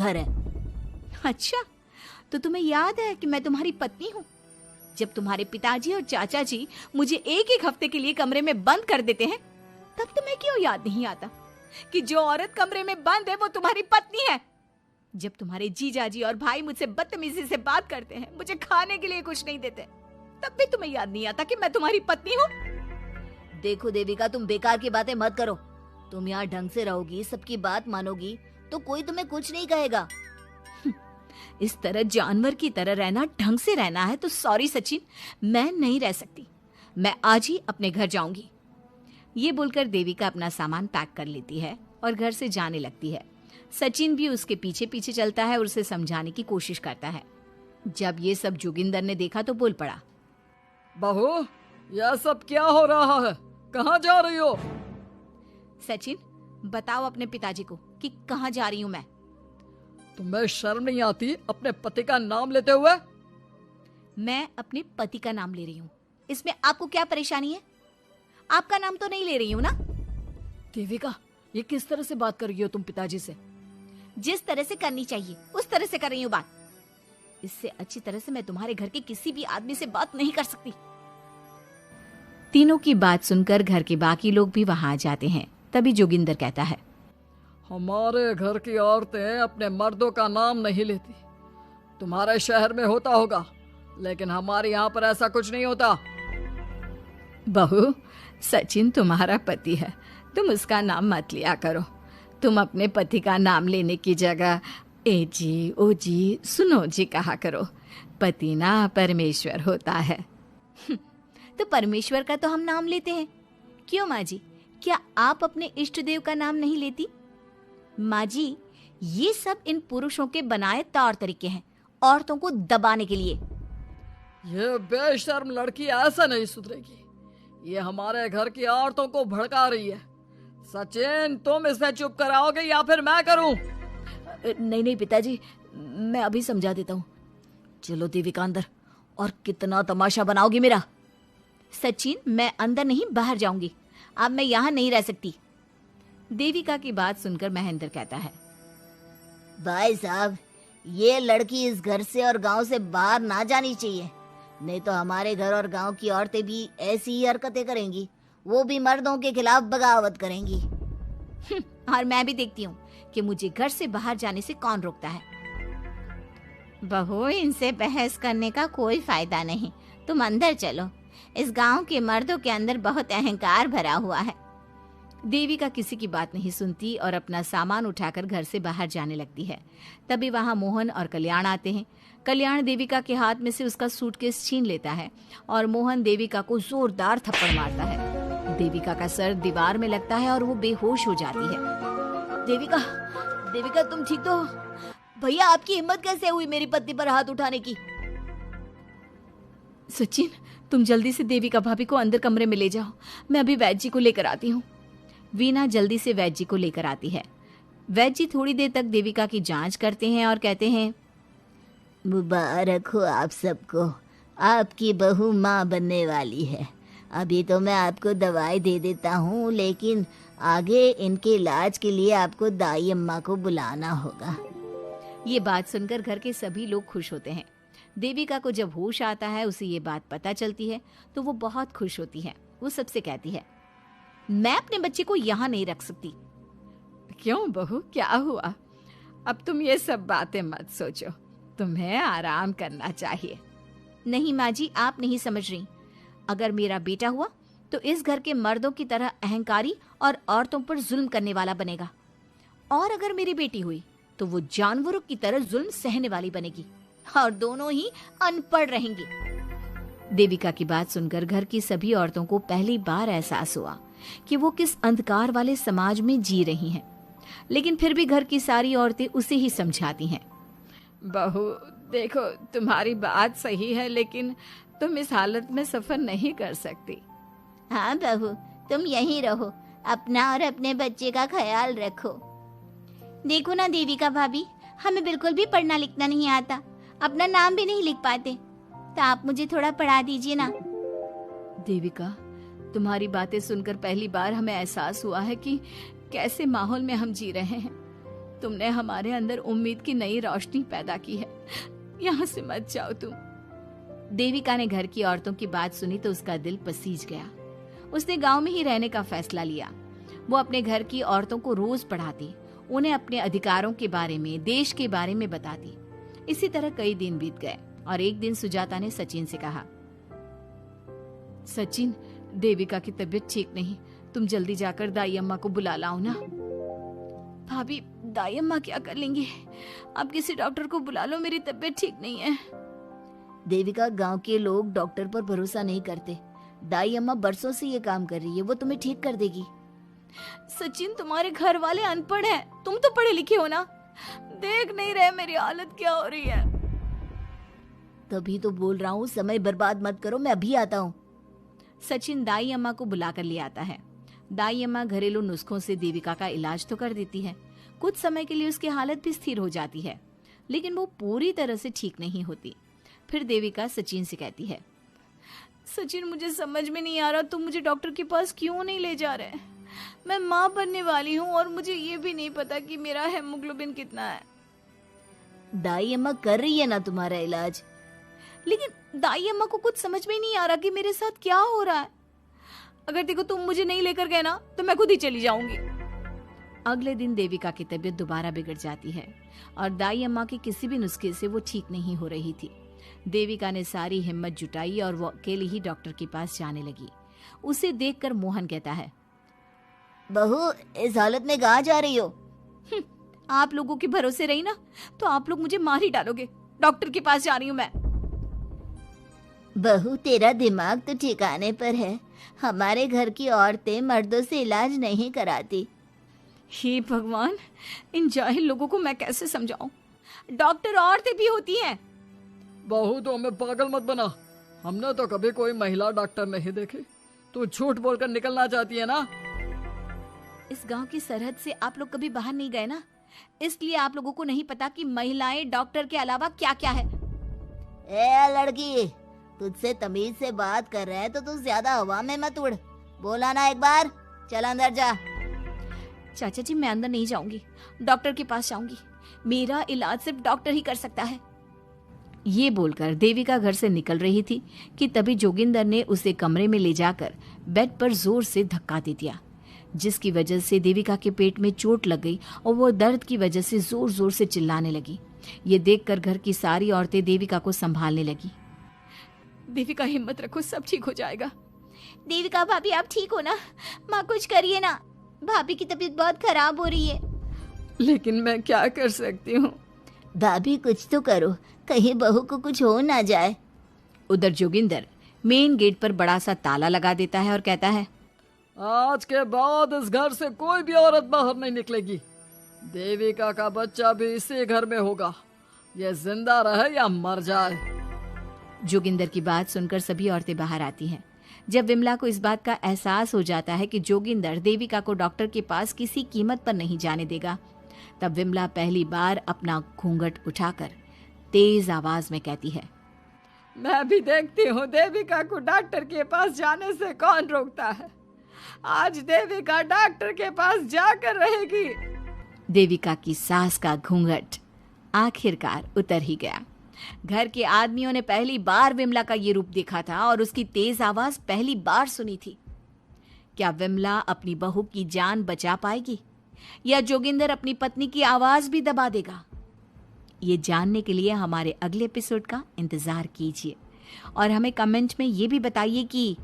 घर है। अच्छा, तो तुम्हें याद है कि मैं तुम्हारी पत्नी हूँ? जब तुम्हारे पिताजी और चाचा जी मुझे एक एक हफ्ते के लिए कमरे में बंद कर देते हैं, तब तुम्हें क्यों याद नहीं आता कि जो औरत कमरे में बंद है वो तुम्हारी पत्नी है? जब तुम्हारे जीजाजी और भाई मुझसे बदतमीजी से बात करते हैं, मुझे खाने के लिए कुछ नहीं देते, तब भी तुम्हें याद नहीं आता कि मैं तुम्हारी पत्नी हूँ? देखो देविका, तुम बेकार की बातें मत करो। तुम यहाँ ढंग से रहोगी, सबकी बात मानोगी, तो कोई तुम्हें कुछ नहीं कहेगा। इस तरह जानवर की तरह रहना, ढंग से रहना है तो सॉरी सचिन, मैं नहीं रह सकती। मैं आज ही अपने घर जाऊंगी। ये बोलकर देविका अपना सामान पैक कर लेती है और घर से जाने लगती है। सचिन भी उसके पीछे पीछे चलता है और उसे समझाने की कोशिश करता है। जब ये सब जोगिंदर ने देखा तो बोल पड़ा, बहू, यह सब क्या हो रहा है? कहाँ जा रही हो? सचिन, बताओ अपने पिताजी को कि कहाँ जा रही हूँ मैं। तुम्हें शर्म नहीं आती अपने पति का नाम लेते हुए? मैं अपने पति का नाम ले रही हूँ, इसमें आपको क्या परेशानी है? आपका नाम तो नहीं ले रही हूँ ना? देविका, ये किस तरह से बात कर रही हो तुम पिताजी से? जिस तरह से करनी चाहिए उस तरह से कर रही हूँ बात। इससे अच्छी तरह से मैं तुम्हारे घर के किसी भी आदमी से बात नहीं कर सकती। तीनों की बात सुनकर घर के बाकी लोग भी वहां आ जाते हैं। तभी जोगिंदर कहता है, हमारे घर की औरतें अपने मर्दों का नाम नहीं लेती। तुम्हारे शहर में होता होगा, लेकिन हमारे यहाँ पर ऐसा कुछ नहीं होता। बहू, सचिन तुम्हारा पति है, तुम उसका नाम मत लिया करो। तुम अपने पति का नाम लेने की जगह ए जी, ओ जी, सुनो जी कहा करो। पति ना परमेश्वर होता है। तो परमेश्वर का तो हम नाम लेते हैं। क्यों माँ जी, क्या आप अपने इष्ट देव का नाम नहीं लेती? माँ जी, ये सब इन पुरुषों के बनाए तौर तरीके हैं, औरतों को दबाने के लिए। ये बेशर्म लड़की ऐसा नहीं सुधरेगी। ये हमारे घर की औरतों को भड़का रही है। सचिन, तुम इसे चुप कराओगे या फिर मैं करूं? नहीं नहीं पिताजी, मैं अभी समझा देता हूँ। चलो देविका अंदर। और कितना तमाशा बनाओगी मेरा? सचिन, मैं अंदर नहीं बाहर जाऊंगी। अब मैं यहाँ नहीं रह सकती। देविका की बात सुनकर महेंद्र कहता है, भाई साहब, ये लड़की इस घर से और गांव से बाहर ना जानी चाहिए, नहीं तो हमारे घर और गांव की औरतें भी ऐसी ही हरकतें करेंगी। वो भी मर्दों के खिलाफ बगावत करेंगी। और मैं भी देखती हूँ कि मुझे घर से बाहर जाने से कौन रोकता है। बहू, इनसे बहस करने का कोई फायदा नहीं। तुम अंदर चलो। इस गांव के मर्दों के अंदर बहुत अहंकार भरा हुआ है। देविका किसी की बात नहीं सुनती और अपना सामान उठाकर घर से बाहर जाने लगती है। तभी वहां मोहन और कल्याण आते हैं। कल्याण देविका के हाथ में से उसका सूटकेस छीन लेता है और मोहन देविका को जोरदार थप्पड़ मारता है। देविका का सर दीवार में लगता है और वो बेहोश हो जाती है। देविका, देविका तुम ठीक तो? भैया, आपकी हिम्मत कैसे हुई मेरी पत्नी पर हाथ उठाने की? सचिन, तुम जल्दी से देविका भाभी को अंदर कमरे में ले जाओ। मैं अभी वैद्य जी को लेकर आती हूँ। वीना जल्दी से वैद्य जी को लेकर आती है। वैद्य जी थोड़ी देर तक देविका की जांच करते हैं और कहते हैं, मुबारक हो आप सबको, आपकी बहू माँ बनने वाली है। अभी तो मैं आपको दवाई दे देता हूँ, लेकिन आगे इनके इलाज के लिए आपको दाई अम्मा को बुलाना होगा। ये बात सुनकर घर के सभी लोग खुश होते हैं। देविका को जब होश आता है, उसे ये बात पता चलती है तो वो बहुत खुश होती है। वो सबसे कहती है, मैं अपने बच्चे को यहाँ नहीं रख सकती। क्यों बहू, क्या हुआ? अब तुम ये सब बातें मत सोचो, तुम्हें आराम करना चाहिए। नहीं माँ जी, आप नहीं समझ रही। अगर मेरा बेटा हुआ तो इस घर के मर्दों की तरह अहंकारी और औरतों पर जुल्म करने वाला बनेगा, और अगर मेरी बेटी हुई तो वो जानवरों की तरह जुल्म सहने वाली बनेगी, और दोनों ही अनपढ़ रहेंगी। देविका की बात सुनकर घर की सभी औरतों को पहली बार एहसास हुआ कि वो किस अंधकार वाले समाज में जी रही हैं। लेकिन फिर भी घर की सारी औरतें उसे ही समझाती हैं। बहू देखो, तुम्हारी बात सही है, लेकिन तुम इस हालत में सफर नहीं कर सकती। हाँ बहू, तुम यहीं रहो, अपना और अपने बच्चे का ख्याल रखो। देखो ना देविका भाभी, हमें बिल्कुल भी पढ़ना लिखना नहीं आता, अपना नाम भी नहीं लिख पाते, तो आप मुझे थोड़ा पढ़ा दीजिए ना। देविका, तुम्हारी बातें सुनकर पहली बार हमें एहसास हुआ है कि कैसे माहौल में हम जी रहे हैं। तुमने हमारे अंदर उम्मीद की नई रोशनी पैदा की है। यहाँ से मत जाओ तुम। देविका ने घर की औरतों की बात सुनी तो उसका दिल पसीज गया। उसने गांव में ही रहने का फैसला लिया। वो अपने घर की औरतों को रोज पढ़ाती, उन्हें अपने अधिकारों के बारे में, देश के बारे में बताती। इसी तरह कई दिन बीत गए और एक दिन सुजाता ने सचिन से कहा, सचिन, देविका की तबीयत ठीक नहीं, तुम जल्दी जाकर दाई अम्मा को बुला लाओ ना। भाभी, दाई अम्मा क्या कर लेंगे? आप किसी डॉक्टर को बुला लो, मेरी तबीयत ठीक नहीं है। देविका, गांव के लोग डॉक्टर पर भरोसा नहीं करते। दाई अम्मा बरसों से ये काम कर रही है, वो तुम्हें ठीक कर देगी। सचिन, तुम्हारे घर वाले अनपढ़ हैं, तुम तो पढ़े लिखे हो ना, देख नहीं रहे मेरी हालत क्या हो रही है। तभी तो बोल रहा हूँ, समय बर्बाद मत करो, मैं अभी आता हूँ। सचिन दाई अम्मा को बुलाकर ले आता है। दाई अम्मा घरेलू नुस्खों से देविका का इलाज तो कर देती है। कुछ समय के लिए उसकी हालत भी स्थिर हो जाती है, लेकिन वो पूरी तरह से ठीक नहीं होती। फिर देविका सचिन से कहती है, सचिन, मुझे समझ में नहीं आ रहा तुम मुझे डॉक्टर के पास क्यों नहीं ले जा रहे। मैं माँ बनने वाली हूँ और मुझे ये भी नहीं पता कि मेरा हेमोग्लोबिन कितना है। दाई अम्मा कर रही है ना तुम्हारा इलाज। लेकिन दाई अम्मा को कुछ समझ में ही नहीं आ रहा कि मेरे साथ क्या हो रहा है। अगर देखो तुम मुझे नहीं लेकर गए ना तो मैं खुद ही चली जाऊंगी। अगले दिन देविका की तबीयत दोबारा बिगड़ जाती है और दाई अम्मा के किसी भी नुस्खे से वो ठीक नहीं हो रही थी। देविका ने सारी हिम्मत जुटाई और वो अकेली ही डॉक्टर के पास जाने लगी। उसे देखकर मोहन कहता है, बहू, इस हालत में कहाँ जा रही हो? आप लोगों के भरोसे रही ना तो आप लोग मुझे मार ही डालोगे। डॉक्टर के पास जा रही हूँ मैं। बहू, तेरा दिमाग तो ठिकाने पर है। हमारे घर की औरतें मर्दों से इलाज नहीं कराती। हे भगवान, इन जाहिल लोगों को मैं कैसे समझाऊं? डॉक्टर औरतें भी होती हैं। बहू, तो हमें पागल मत बना, हमने तो कभी कोई महिला डॉक्टर नहीं देखी। तू झूठ बोलकर निकलना चाहती है ना? इस गांव की सरहद से आप लोग कभी बाहर नहीं गए ना, इसलिए आप लोगों को नहीं पता कि महिलाएं डॉक्टर के अलावा क्या क्या है। ए लड़की, तुझसे तमीज से बात कर रहे हैं तो तू ज्यादा हवा में मत उड़। बोला ना एक बार, चल अंदर जा। चाचा जी, मैं अंदर नहीं जाऊंगी, डॉक्टर के पास जाऊंगी। मेरा इलाज सिर्फ डॉक्टर ही कर सकता है। ये बोलकर देविका घर से निकल रही थी कि तभी जोगिंदर ने उसे कमरे में ले जाकर बेड पर जोर से धक्का दे दिया, जिसकी वजह से देविका के पेट में चोट लग गई और वो दर्द की वजह से जोर जोर से चिल्लाने लगी। ये देखकर घर की सारी औरतें देविका को संभालने लगी। देविका, हिम्मत रखो, सब ठीक हो जाएगा। देविका भाभी, आप ठीक हो ना? माँ, कुछ करिए ना, भाभी की तबीयत बहुत खराब हो रही है। लेकिन मैं क्या कर सकती हूँ? भाभी, कुछ तो करो, कहीं बहू को कुछ हो ना जाए। उधर जोगिंदर मेन गेट पर बड़ा सा ताला लगा देता है और कहता है, आज के बाद इस घर से कोई भी औरत बाहर नहीं निकलेगी। देविका का बच्चा भी इसी घर में होगा, ये जिंदा रहे या मर जाए। जोगिंदर की बात सुनकर सभी औरतें बाहर आती हैं। जब विमला को इस बात का एहसास हो जाता है कि जोगिंदर देविका को डॉक्टर के पास किसी कीमत पर नहीं जाने देगा, तब विमला पहली बार अपना घूंघट उठाकर तेज आवाज में कहती है, मैं भी देखती हूँ देविका को डॉक्टर के पास जाने से कौन रोकता है। आज देविका डॉक्टर के पास जाकर रहेगी। देविका की सास का घूंघट आखिरकार उतर ही गया। घर के आदमियों ने पहली बार विमला का ये रूप देखा था और उसकी तेज आवाज पहली बार सुनी थी। क्या विमला अपनी बहू की जान बचा पाएगी या जोगिंदर अपनी पत्नी की आवाज भी दबा देगा? ये जानने के लिए हमारे अगले एपिसोड का इंतजार कीजिए और हमें कमेंट में ये भी बताइए कि